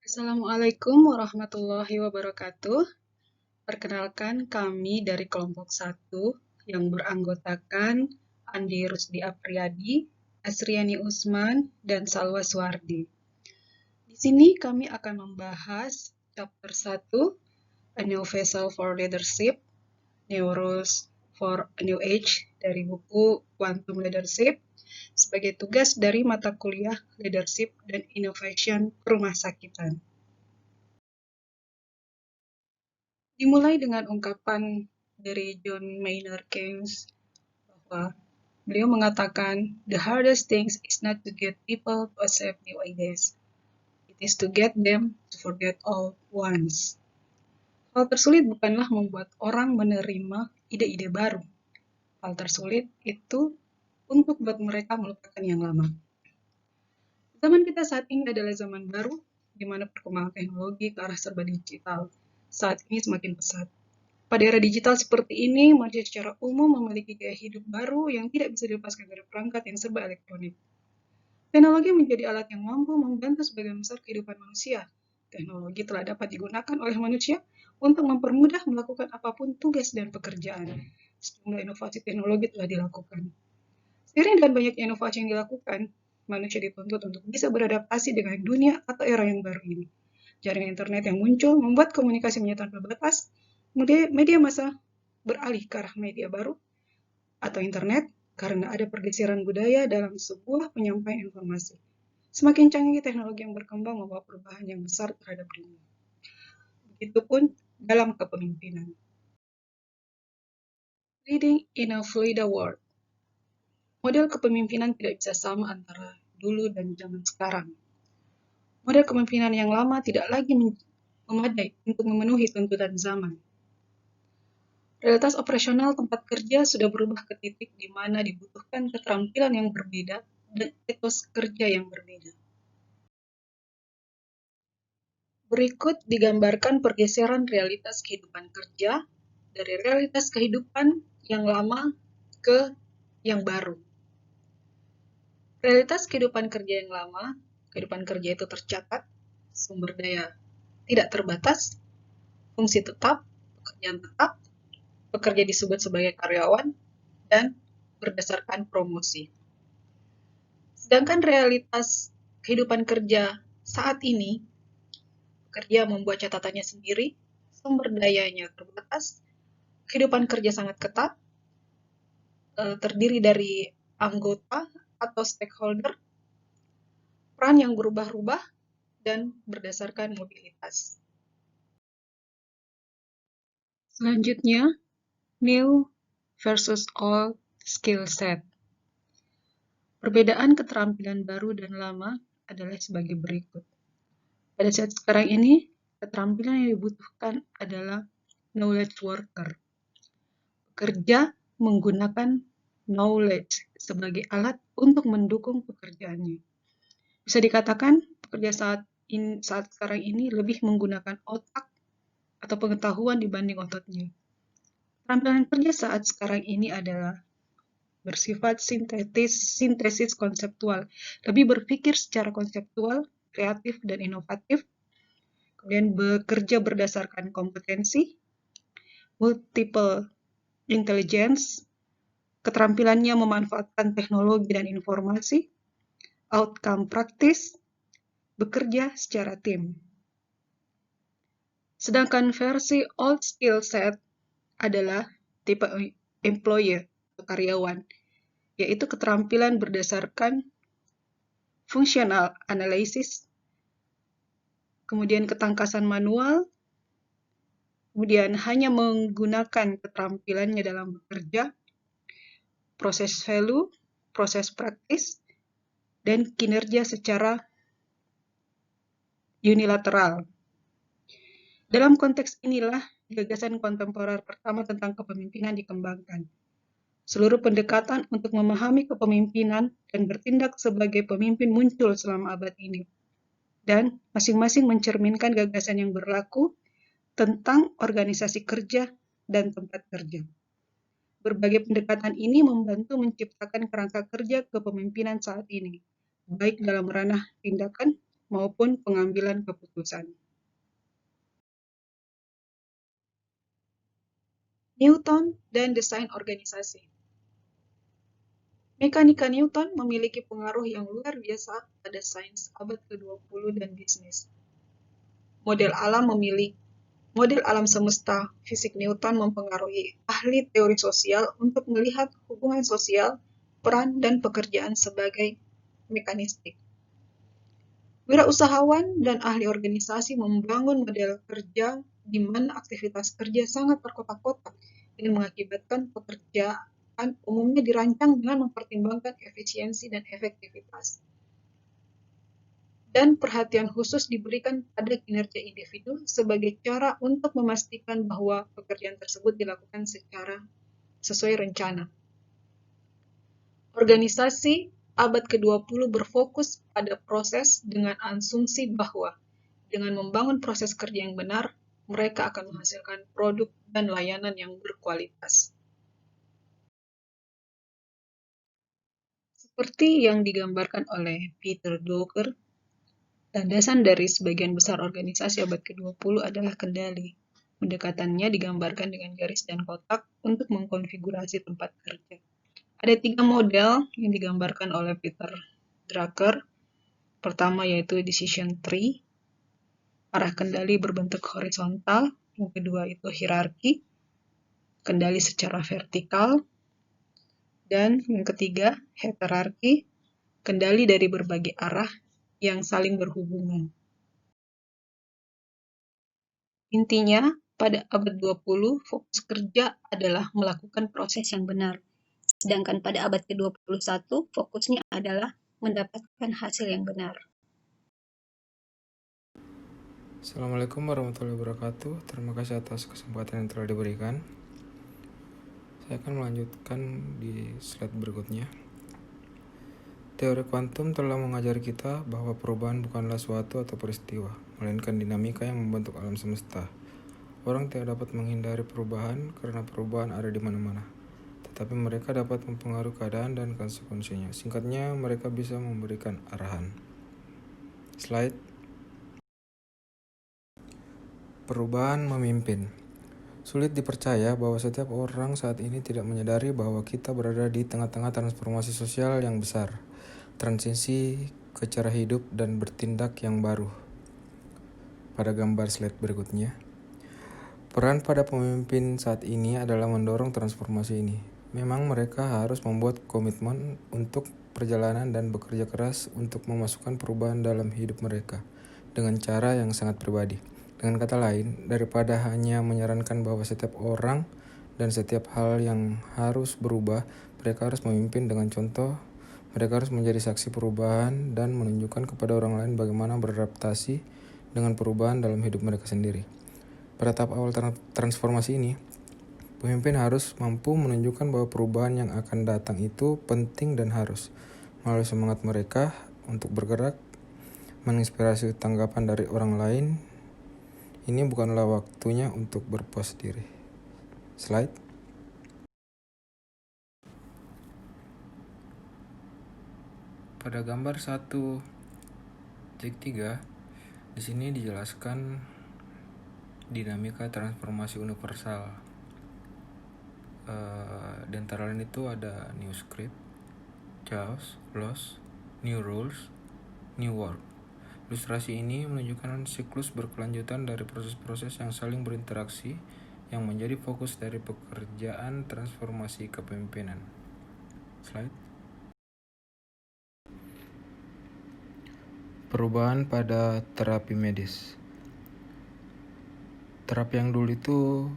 Assalamualaikum warahmatullahi wabarakatuh. Perkenalkan kami dari kelompok 1 yang beranggotakan Andi Rusdi Apriyadi, Asriani Usman, dan Salwa Suwardi. Di sini kami akan membahas chapter 1, A New Vessel for Leadership, New Rules for a New Age dari buku Quantum Leadership sebagai tugas dari mata kuliah Leadership dan Innovation Perumahsakitan. Dimulai dengan ungkapan dari John Maynard Keynes bahwa beliau mengatakan, "The hardest thing is not to get people to accept new ideas. It is to get them to forget old ones." Hal tersulit bukanlah membuat orang menerima ide-ide baru. Hal tersulit itu untuk buat mereka melupakan yang lama. Zaman kita saat ini adalah zaman baru, di mana perkembangan teknologi ke arah serba digital saat ini semakin pesat. Pada era digital seperti ini, manusia secara umum memiliki gaya hidup baru yang tidak bisa dilepaskan dari perangkat yang serba elektronik. Teknologi menjadi alat yang mampu membantu sebagian besar kehidupan manusia. Teknologi telah dapat digunakan oleh manusia untuk mempermudah melakukan apapun tugas dan pekerjaan. Sejumlah inovasi teknologi telah dilakukan. Seiring dengan banyaknya inovasi yang dilakukan, manusia dituntut untuk bisa beradaptasi dengan dunia atau era yang baru ini. Jaringan internet yang muncul membuat komunikasi menjadi tanpa batas. Media massa beralih ke arah media baru atau internet karena ada pergeseran budaya dalam sebuah penyampaian informasi. Semakin canggih teknologi yang berkembang membawa perubahan yang besar terhadap dunia. Begitupun dalam kepemimpinan. Leading in a fluid world. Model kepemimpinan tidak bisa sama antara dulu dan zaman sekarang. Model kepemimpinan yang lama tidak lagi memadai untuk memenuhi tuntutan zaman. Realitas operasional tempat kerja sudah berubah ke titik di mana dibutuhkan keterampilan yang berbeda dan etos kerja yang berbeda. Berikut digambarkan pergeseran realitas kehidupan kerja dari realitas kehidupan yang lama ke yang baru. Realitas kehidupan kerja yang lama, kehidupan kerja itu tercatat, sumber daya tidak terbatas, fungsi tetap, pekerjaan tetap, pekerja disebut sebagai karyawan, dan berdasarkan promosi. Sedangkan realitas kehidupan kerja saat ini, pekerja membuat catatannya sendiri, sumber dayanya terbatas, kehidupan kerja sangat ketat, terdiri dari anggota atau stakeholder, peran yang berubah-ubah, dan berdasarkan mobilitas. Selanjutnya, new versus old skill set. Perbedaan keterampilan baru dan lama adalah sebagai berikut. Pada saat sekarang ini, keterampilan yang dibutuhkan adalah knowledge worker. Pekerja menggunakan knowledge sebagai alat untuk mendukung pekerjaannya. Bisa dikatakan, pekerja saat sekarang ini lebih menggunakan otak atau pengetahuan dibanding ototnya. Keterampilan kerja saat sekarang ini adalah bersifat sintesis konseptual, lebih berpikir secara konseptual, kreatif, dan inovatif, kemudian bekerja berdasarkan kompetensi, multiple intelligence, keterampilannya memanfaatkan teknologi dan informasi, outcome practice, bekerja secara tim. Sedangkan versi old skill set adalah tipe employee atau karyawan, yaitu keterampilan berdasarkan functional analysis, kemudian ketangkasan manual, kemudian hanya menggunakan keterampilannya dalam bekerja, proses value, proses praktis, dan kinerja secara unilateral. Dalam konteks inilah gagasan kontemporer pertama tentang kepemimpinan dikembangkan. Seluruh pendekatan untuk memahami kepemimpinan dan bertindak sebagai pemimpin muncul selama abad ini. Dan masing-masing mencerminkan gagasan yang berlaku tentang organisasi kerja dan tempat kerja. Berbagai pendekatan ini membantu menciptakan kerangka kerja kepemimpinan saat ini, baik dalam ranah tindakan maupun pengambilan keputusan. Newton dan desain organisasi. Mekanika Newton memiliki pengaruh yang luar biasa pada sains abad ke-20 dan bisnis. Model alam semesta fisik Newton mempengaruhi ahli teori sosial untuk melihat hubungan sosial, peran, dan pekerjaan sebagai mekanistik. Wirausahawan dan ahli organisasi membangun model kerja di mana aktivitas kerja sangat terkotak-kotak dan mengakibatkan pekerjaan umumnya dirancang dengan mempertimbangkan efisiensi dan efektivitas. Dan perhatian khusus diberikan pada kinerja individu sebagai cara untuk memastikan bahwa pekerjaan tersebut dilakukan sesuai rencana. Organisasi abad ke-20 berfokus pada proses dengan asumsi bahwa dengan membangun proses kerja yang benar, mereka akan menghasilkan produk dan layanan yang berkualitas. Seperti yang digambarkan oleh Peter Drucker, landasan dari sebagian besar organisasi abad ke-20 adalah kendali. Pendekatannya digambarkan dengan garis dan kotak untuk mengkonfigurasi tempat kerja. Ada 3 model yang digambarkan oleh Peter Drucker. Pertama yaitu decision tree, arah kendali berbentuk horizontal. Yang kedua itu hierarki, kendali secara vertikal. Dan yang ketiga, hierarki, kendali dari berbagai arah yang saling berhubungan. Intinya, pada abad 20, fokus kerja adalah melakukan proses yang benar. Sedangkan pada abad ke-21, fokusnya adalah mendapatkan hasil yang benar. Assalamualaikum warahmatullahi wabarakatuh. Terima kasih atas kesempatan yang telah diberikan. Saya akan melanjutkan di slide berikutnya. Teori kuantum telah mengajari kita bahwa perubahan bukanlah suatu atau peristiwa, melainkan dinamika yang membentuk alam semesta. Orang tidak dapat menghindari perubahan karena perubahan ada di mana-mana, tetapi mereka dapat mempengaruhi keadaan dan konsekuensinya. Singkatnya, mereka bisa memberikan arahan. Slide. Perubahan memimpin. Sulit dipercaya bahwa setiap orang saat ini tidak menyadari bahwa kita berada di tengah-tengah transformasi sosial yang besar, transisi ke cara hidup dan bertindak yang baru. Pada gambar slide berikutnya, peran pada pemimpin saat ini adalah mendorong transformasi ini. Memang mereka harus membuat komitmen untuk perjalanan dan bekerja keras untuk memasukkan perubahan dalam hidup mereka dengan cara yang sangat pribadi. Dengan kata lain, daripada hanya menyarankan bahwa setiap orang dan setiap hal yang harus berubah, mereka harus memimpin dengan contoh, mereka harus menjadi saksi perubahan dan menunjukkan kepada orang lain bagaimana beradaptasi dengan perubahan dalam hidup mereka sendiri. Pada tahap awal transformasi ini, pemimpin harus mampu menunjukkan bahwa perubahan yang akan datang itu penting dan harus, melalui semangat mereka untuk bergerak, menginspirasi tanggapan dari orang lain. Ini bukanlah waktunya untuk berpuas diri. Slide. Pada gambar 1.3, di sini dijelaskan dinamika transformasi universal. Di antara lain itu ada new script, chaos, loss, new rules, new work. Ilustrasi ini menunjukkan siklus berkelanjutan dari proses-proses yang saling berinteraksi yang menjadi fokus dari pekerjaan transformasi kepemimpinan. Slide. Perubahan pada terapi medis. Terapi yang dulu itu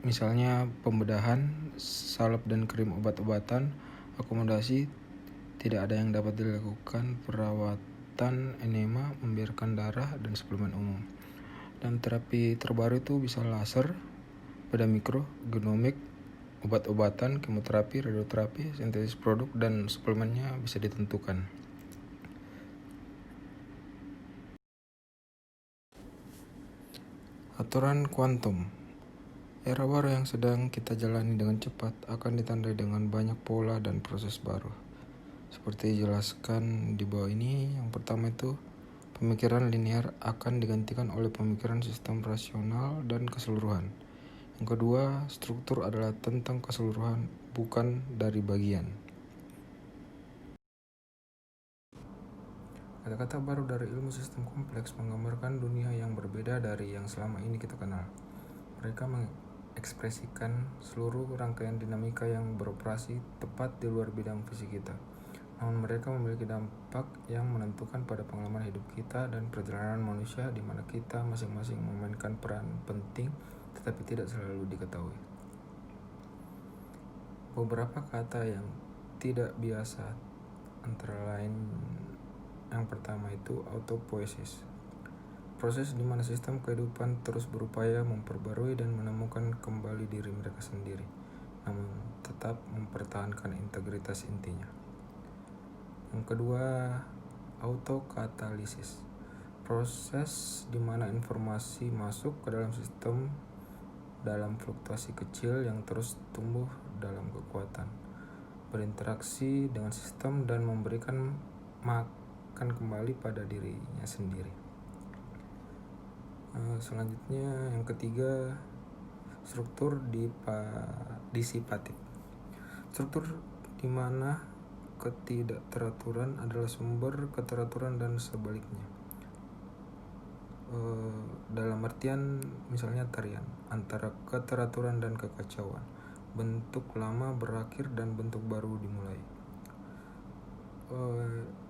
misalnya pembedahan, salep dan krim obat-obatan, akomodasi, tidak ada yang dapat dilakukan, perawatan enema, membiarkan darah, dan suplemen umum. Dan terapi terbaru itu bisa laser, beda mikro, genomik, obat-obatan, kemoterapi, radioterapi, sintesis produk, dan suplemennya bisa ditentukan. Aturan kuantum. Era baru yang sedang kita jalani dengan cepat akan ditandai dengan banyak pola dan proses baru. Seperti dijelaskan di bawah ini, yang pertama itu Pemikiran linear akan digantikan oleh pemikiran sistem rasional dan keseluruhan. Yang kedua, struktur adalah tentang keseluruhan, bukan dari bagian. Kata-kata baru dari ilmu sistem kompleks menggambarkan dunia yang berbeda dari yang selama ini kita kenal. Mereka mengekspresikan seluruh rangkaian dinamika yang beroperasi tepat di luar bidang fisik kita. Namun mereka memiliki dampak yang menentukan pada pengalaman hidup kita dan perjalanan manusia di mana kita masing-masing memainkan peran penting tetapi tidak selalu diketahui. Beberapa kata yang tidak biasa antara lain yang pertama itu autopoiesis. Proses di mana sistem kehidupan terus berupaya memperbarui dan menemukan kembali diri mereka sendiri, namun tetap mempertahankan integritas intinya. Yang kedua, autokatalisis. Proses di mana informasi masuk ke dalam sistem dalam fluktuasi kecil yang terus tumbuh dalam kekuatan, berinteraksi dengan sistem dan memberikan makan kembali pada dirinya sendiri. Selanjutnya yang ketiga, struktur disipatif. Struktur di mana ketidakteraturan adalah sumber keteraturan dan sebaliknya. Dalam artian misalnya tarian antara keteraturan dan kekacauan, bentuk lama berakhir dan bentuk baru dimulai.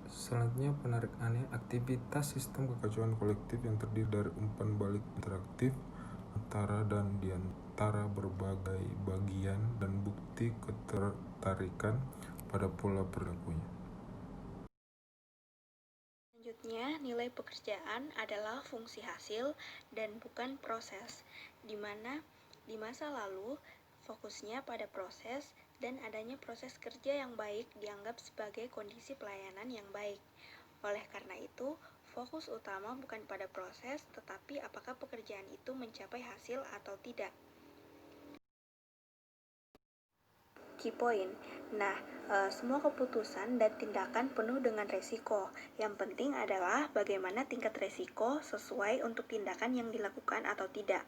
Selanjutnya penarik aneh, aktivitas sistem kekacauan kolektif yang terdiri dari umpan balik interaktif antara dan di antara berbagai bagian dan bukti ketertarikan pada pola perilakunya. Selanjutnya, nilai pekerjaan adalah fungsi hasil dan bukan proses, di mana di masa lalu fokusnya pada proses dan adanya proses kerja yang baik dianggap sebagai kondisi pelayanan yang baik. Oleh karena itu, fokus utama bukan pada proses, tetapi apakah pekerjaan itu mencapai hasil atau tidak. Key point. Nah, semua keputusan dan tindakan penuh dengan resiko. Yang penting adalah bagaimana tingkat resiko sesuai untuk tindakan yang dilakukan atau tidak,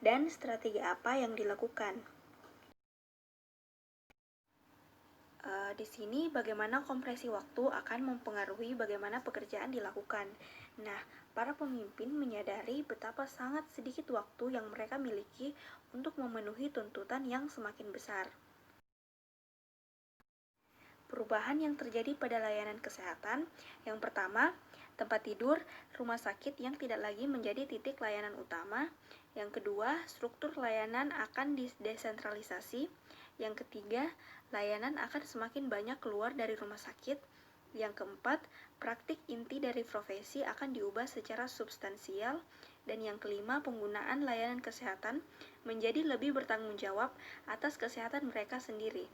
dan strategi apa yang dilakukan. Di sini bagaimana kompresi waktu akan mempengaruhi bagaimana pekerjaan dilakukan. Nah, para pemimpin menyadari betapa sangat sedikit waktu yang mereka miliki untuk memenuhi tuntutan yang semakin besar. Perubahan yang terjadi pada layanan kesehatan, yang pertama, tempat tidur, rumah sakit yang tidak lagi menjadi titik layanan utama. Yang kedua, struktur layanan akan didesentralisasi. Yang ketiga, layanan akan semakin banyak keluar dari rumah sakit. Yang keempat, praktik inti dari profesi akan diubah secara substansial. Dan yang kelima, penggunaan layanan kesehatan menjadi lebih bertanggung jawab atas kesehatan mereka sendiri.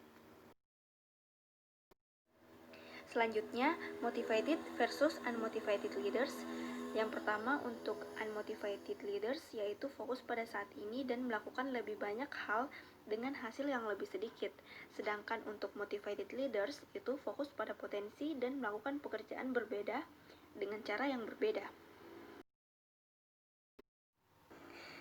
Selanjutnya, motivated versus unmotivated leaders. Yang pertama, untuk unmotivated leaders yaitu fokus pada saat ini dan melakukan lebih banyak hal dengan hasil yang lebih sedikit. Sedangkan untuk motivated leaders itu fokus pada potensi dan melakukan pekerjaan berbeda dengan cara yang berbeda.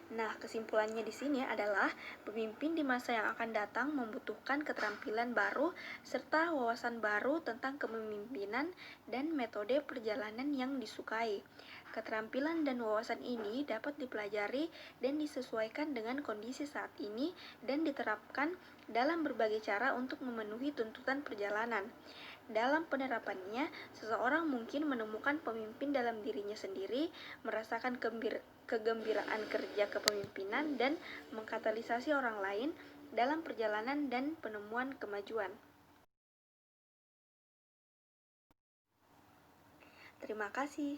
Nah, kesimpulannya di sini adalah pemimpin di masa yang akan datang membutuhkan keterampilan baru serta wawasan baru tentang kepemimpinan dan metode perjalanan yang disukai. Keterampilan dan wawasan ini dapat dipelajari dan disesuaikan dengan kondisi saat ini dan diterapkan dalam berbagai cara untuk memenuhi tuntutan perjalanan. Dalam penerapannya, seseorang mungkin menemukan pemimpin dalam dirinya sendiri, merasakan kegembiraan kerja kepemimpinan, dan mengkatalisasi orang lain dalam perjalanan dan penemuan kemajuan. Terima kasih.